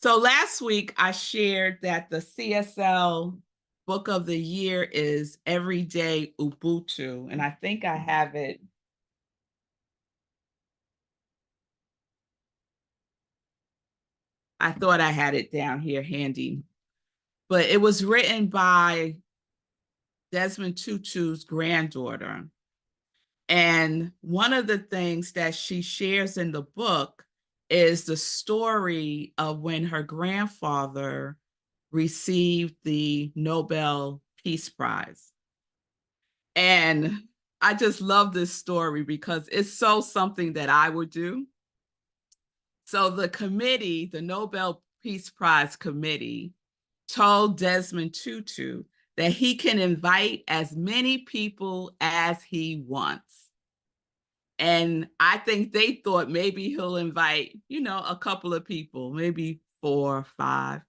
So last week I shared that the CSL book of the year is Everyday Ubuntu, and I think I have it. I thought I had it down here handy, but it was written by Desmond Tutu's granddaughter. And one of the things that she shares in the book is the story of when her grandfather received the Nobel Peace Prize. And I just love this story because it's so something that I would do. So the committee, the Nobel Peace Prize committee, told Desmond Tutu that he can invite as many people as he wants. And I think they thought maybe he'll invite, a couple of people, maybe 4 or 5.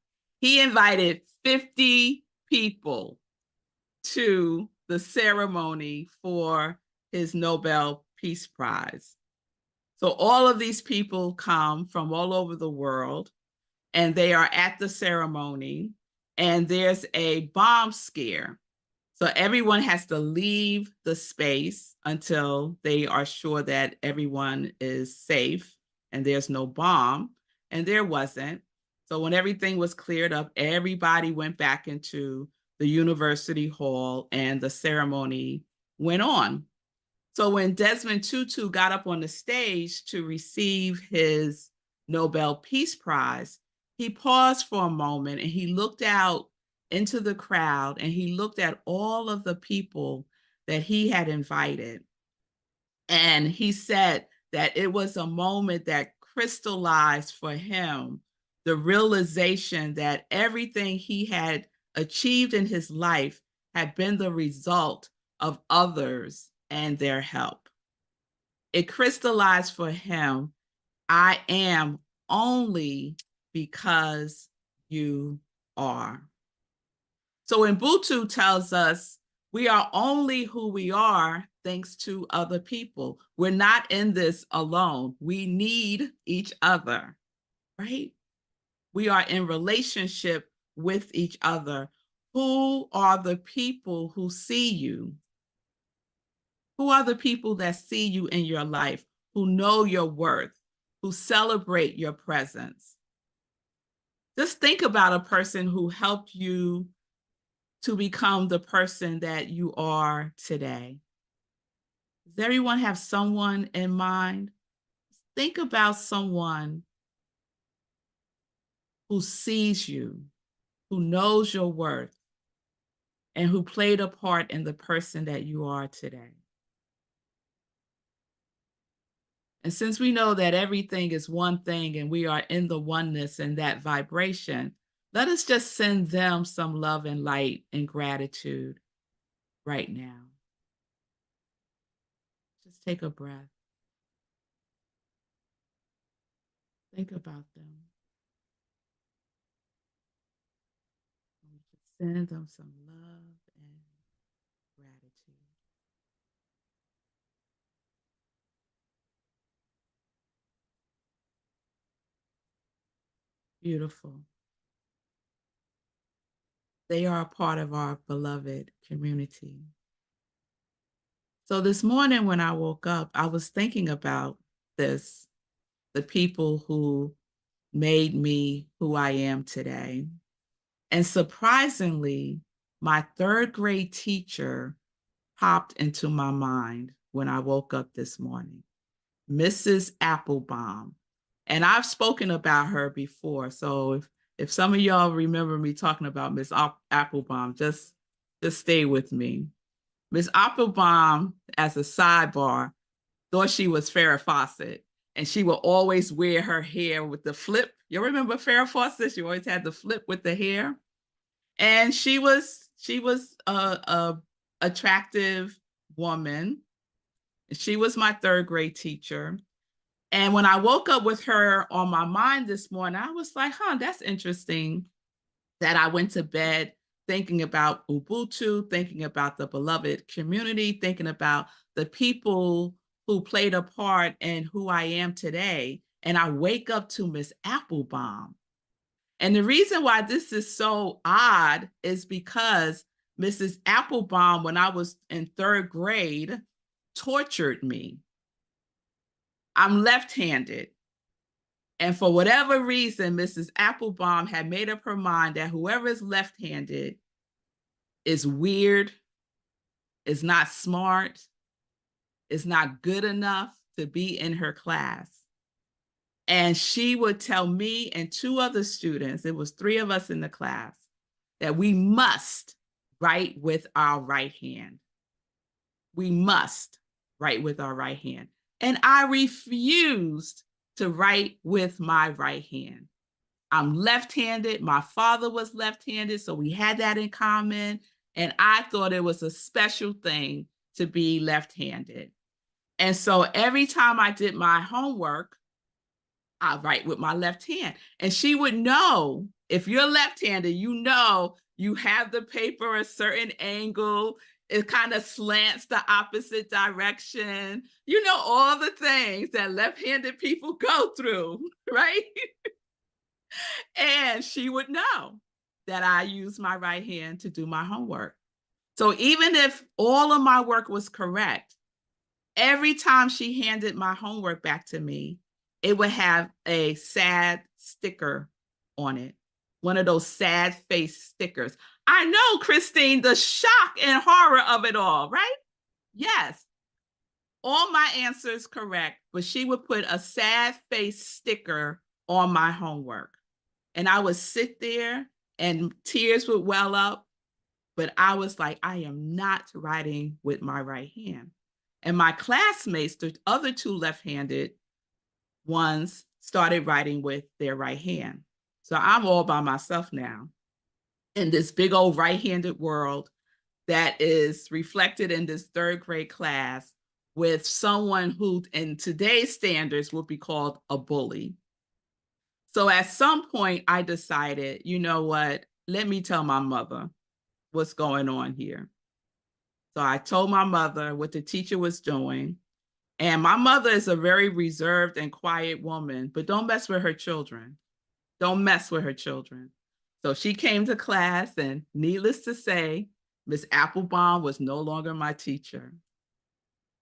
He invited 50 people to the ceremony for his Nobel Peace Prize. So all of these people come from all over the world, and they are at the ceremony, and there's a bomb scare. So everyone has to leave the space until they are sure that everyone is safe and there's no bomb, and there wasn't. So when everything was cleared up, everybody went back into the university hall and the ceremony went on. So when Desmond Tutu got up on the stage to receive his Nobel Peace Prize, he paused for a moment and he looked out into the crowd and he looked at all of the people that he had invited. And he said that it was a moment that crystallized for him the realization that everything he had achieved in his life had been the result of others and their help. It crystallized for him, I am only because you are. So Ubuntu tells us we are only who we are thanks to other people. We're not in this alone. We need each other, right? We are in relationship with each other. Who are the people who see you? Who are the people that see you in your life, who know your worth, who celebrate your presence? Just think about a person who helped you to become the person that you are today. Does everyone have someone in mind? Think about someone who sees you, who knows your worth, and who played a part in the person that you are today. And since we know that everything is one thing and we are in the oneness and that vibration, let us just send them some love and light and gratitude right now. Just take a breath. Think about them. Send them some love and gratitude. Beautiful. They are a part of our beloved community. So this morning when I woke up, I was thinking about this, the people who made me who I am today. And surprisingly, my 3rd grade teacher popped into my mind when I woke up this morning, Mrs. Applebaum. And I've spoken about her before. So if some of y'all remember me talking about Miss Applebaum, just stay with me. Miss Applebaum, as a sidebar, thought she was Farrah Fawcett, and she would always wear her hair with the flip. You remember Farrah Fawcett? She always had the flip with the hair, and she was a attractive woman. She was my 3rd grade teacher. And when I woke up with her on my mind this morning, I was like, that's interesting that I went to bed thinking about Ubuntu, thinking about the beloved community, thinking about the people who played a part in who I am today. And I wake up to Miss Applebaum. And the reason why this is so odd is because Mrs. Applebaum, when I was in 3rd grade, tortured me. I'm left-handed. And for whatever reason, Mrs. Applebaum had made up her mind that whoever is left-handed is weird, is not smart, is not good enough to be in her class. And she would tell me and 2 other students, it was 3 of us in the class, that we must write with our right hand. We must write with our right hand. And I refused to write with my right hand. I'm left-handed. My father was left-handed, so we had that in common. And I thought it was a special thing to be left-handed. And so every time I did my homework, I write with my left hand. And she would know, if you're left-handed, you know you have the paper a certain angle, it kind of slants the opposite direction. You know, all the things that left-handed people go through, right? And she would know that I use my right hand to do my homework. So even if all of my work was correct, every time she handed my homework back to me, it would have a sad sticker on it, one of those sad face stickers. I know, Christine, the shock and horror of it all, right? Yes, all my answers correct, but she would put a sad face sticker on my homework. And I would sit there and tears would well up, but I was like, I am not writing with my right hand. And my classmates, the other 2 left-handed ones, started writing with their right hand. So I'm all by myself now in this big old right-handed world that is reflected in this 3rd grade class with someone who in today's standards would be called a bully. So at some point I decided, you know what, let me tell my mother what's going on here. So I told my mother what the teacher was doing. And my mother is a very reserved and quiet woman, but don't mess with her children. Don't mess with her children. So she came to class, and needless to say, Miss Applebaum was no longer my teacher.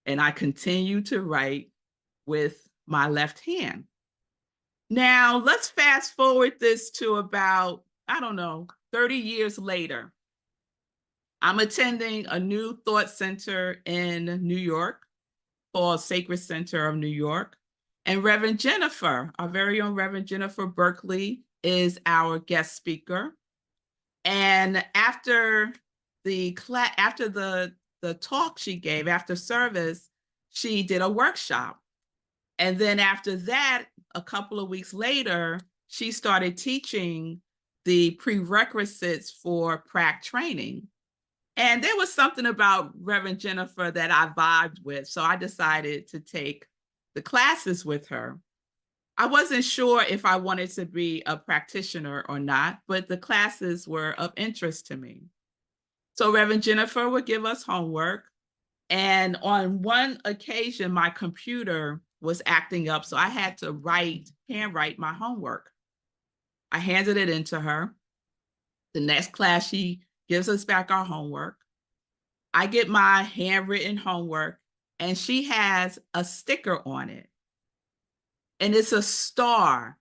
And I continued to write with my left hand. Now, let's fast forward this to about, I don't know, 30 years later. I'm attending a new thought center in New York called Sacred Center of New York. And Reverend Jennifer, our very own Reverend Jennifer Berkeley, is our guest speaker. And after the talk she gave, after service, she did a workshop. And then after that, a couple of weeks later, she started teaching the prerequisites for prac training. And there was something about Reverend Jennifer that I vibed with. So I decided to take the classes with her. I wasn't sure if I wanted to be a practitioner or not, but the classes were of interest to me. So Reverend Jennifer would give us homework. And on one occasion, my computer was acting up. So I had to handwrite my homework. I handed it into her. The next class, she gives us back our homework. I get my handwritten homework, and she has a sticker on it. And it's a star,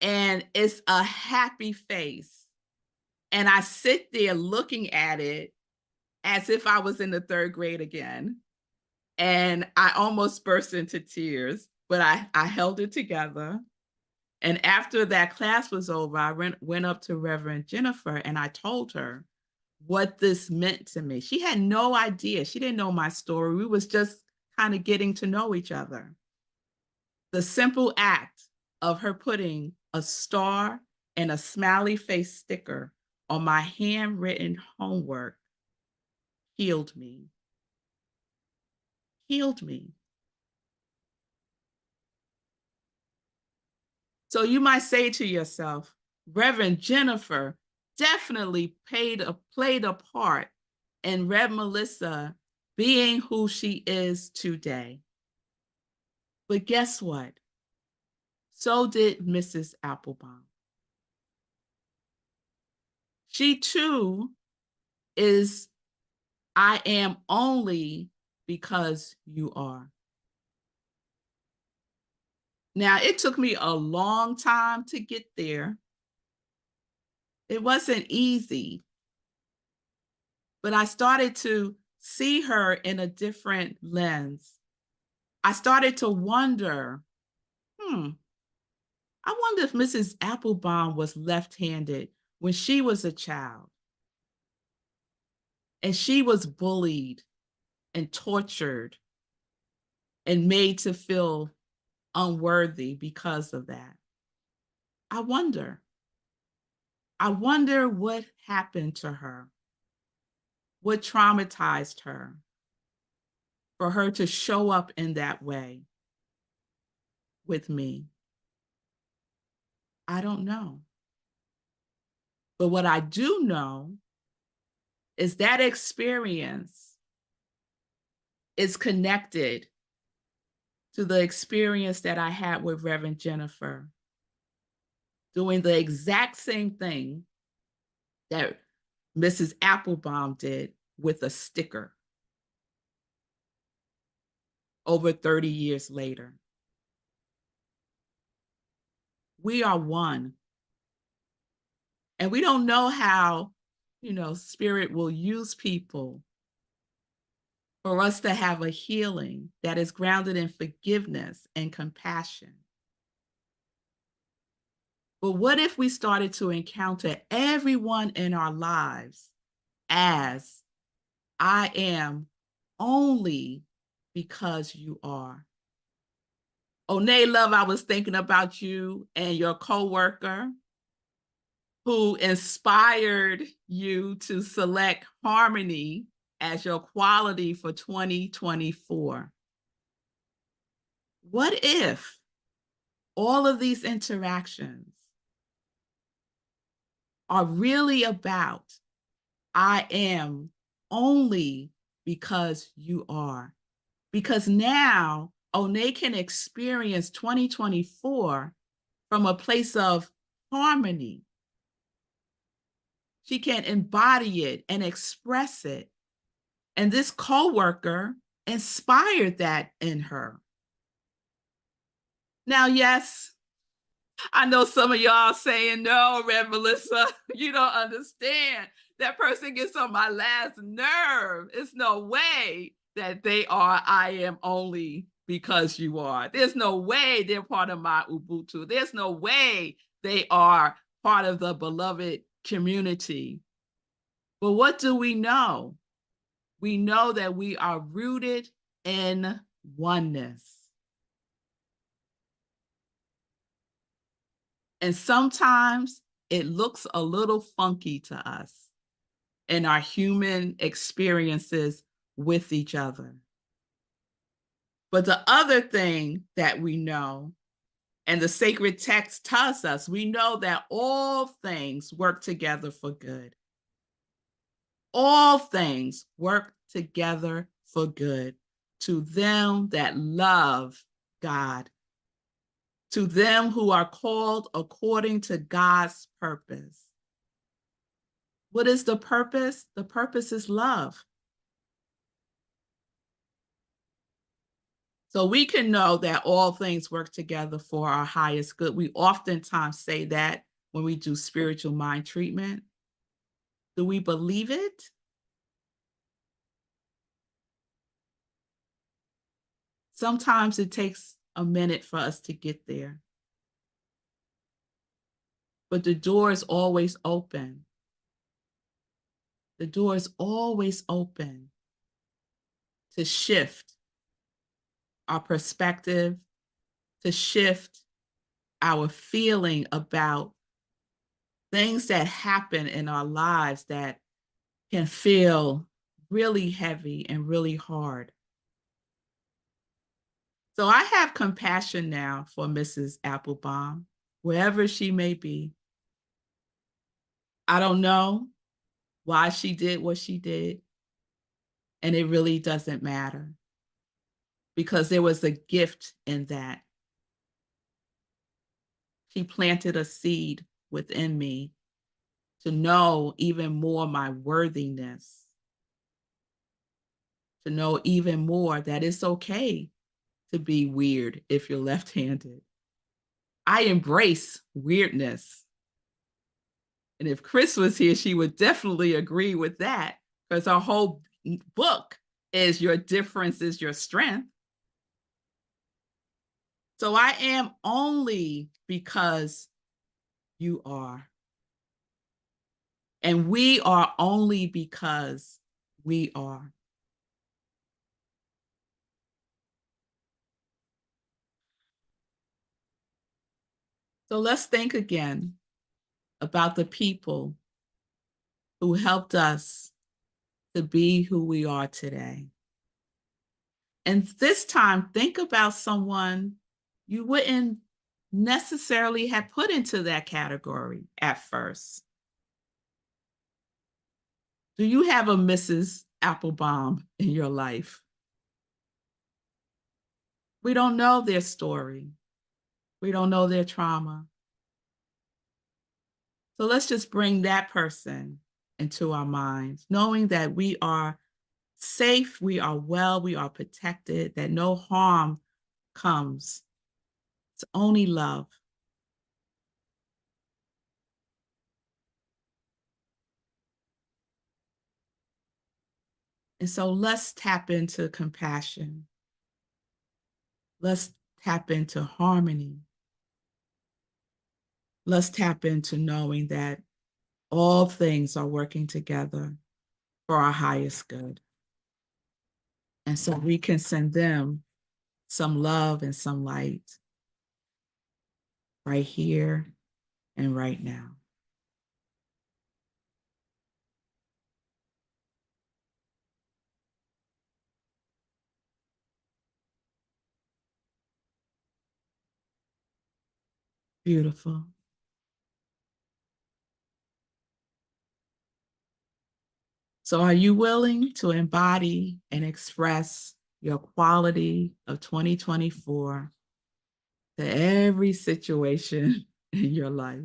and it's a happy face. And I sit there looking at it as if I was in the 3rd grade again. And I almost burst into tears, but I held it together. And after that class was over, I went up to Reverend Jennifer and I told her what this meant to me. She had no idea. She didn't know my story. We was just kind of getting to know each other. The simple act of her putting a star and a smiley face sticker on my handwritten homework healed me. Healed me. So you might say to yourself, Reverend Jennifer definitely played a part in Rev Melissa being who she is today. But guess what? So did Mrs. Applebaum. She too is, I am only because you are. Now, it took me a long time to get there. It wasn't easy, but I started to see her in a different lens. I started to wonder, I wonder if Mrs. Applebaum was left-handed when she was a child and she was bullied and tortured and made to feel unworthy because of that. I wonder. I wonder what happened to her, what traumatized her for her to show up in that way with me. I don't know. But what I do know is that experience is connected to the experience that I had with Reverend Jennifer, doing the exact same thing that Mrs. Applebaum did with a sticker over 30 years later. We are one. And we don't know how, Spirit will use people for us to have a healing that is grounded in forgiveness and compassion. But what if we started to encounter everyone in our lives as, I am only because you are? Oné Love, I was thinking about you and your coworker who inspired you to select harmony as your quality for 2024. What if all of these interactions are really about, I am only because you are? Because now Oné can experience 2024 from a place of harmony. She can embody it and express it. And this coworker inspired that in her. Now, yes, I know some of y'all saying, no, Rev Melissa, you don't understand. That person gets on my last nerve. It's no way that they are, I am only because you are. There's no way they're part of my Ubuntu. There's no way they are part of the beloved community. But what do we know? We know that we are rooted in oneness. And sometimes it looks a little funky to us in our human experiences with each other. But the other thing that we know, and the sacred text tells us, we know that all things work together for good. All things work together for good to them that love God, to them who are called according to God's purpose. What is the purpose? The purpose is love. So we can know that all things work together for our highest good. We oftentimes say that when we do spiritual mind treatment. Do we believe it? Sometimes it takes a minute for us to get there. But the door is always open. The door is always open to shift our perspective, to shift our feeling about things that happen in our lives that can feel really heavy and really hard. So I have compassion now for Mrs. Applebaum, wherever she may be. I don't know why she did what she did, and it really doesn't matter because there was a gift in that. She planted a seed within me to know even more my worthiness, to know even more that it's okay to be weird if you're left-handed. I embrace weirdness. And if Chris was here, she would definitely agree with that, because our whole book is Your Difference is Your Strength. So I am only because you are. And we are only because we are. So let's think again about the people who helped us to be who we are today. And this time, think about someone you wouldn't necessarily have put into that category at first. Do you have a Mrs. Applebaum in your life? We don't know their story. We don't know their trauma. So let's just bring that person into our minds, knowing that we are safe, we are well, we are protected, that no harm comes. It's only love. And so let's tap into compassion. Let's tap into harmony. Let's tap into knowing that all things are working together for our highest good. And so we can send them some love and some light right here and right now. Beautiful. So are you willing to embody and express your quality of 2024 to every situation in your life?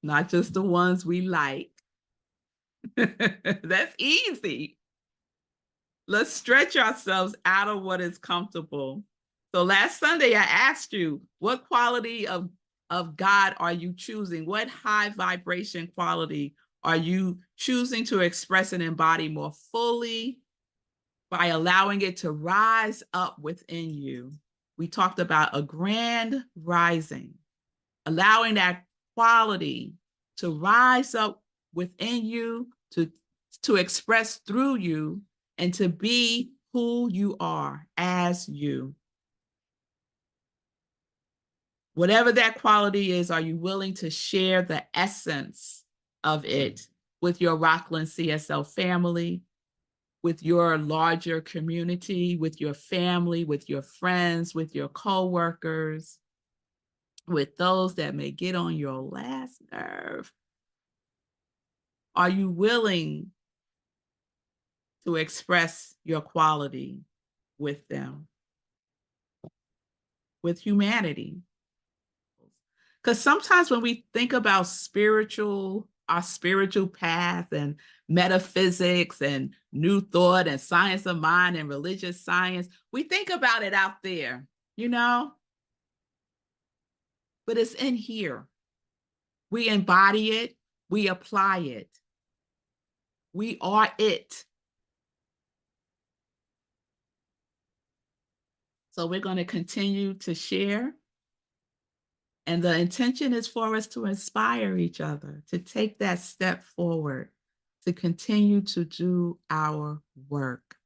Not just the ones we like. That's easy. Let's stretch ourselves out of what is comfortable. So last Sunday, I asked you, what quality of God are you choosing? What high vibration quality are you choosing to express and embody more fully by allowing it to rise up within you? We talked about a grand rising, allowing that quality to rise up within you, to express through you, and to be who you are as you. Whatever that quality is, are you willing to share the essence of it with your Rockland CSL family, with your larger community, with your family, with your friends, with your coworkers, with those that may get on your last nerve? Are you willing to express your quality with them, with humanity? Because sometimes when we think about our spiritual path and metaphysics and new thought and science of mind and religious science, we think about it out there, you know, but it's in here. We embody it, we apply it, we are it. So we're going to continue to share. And the intention is for us to inspire each other, to take that step forward, to continue to do our work.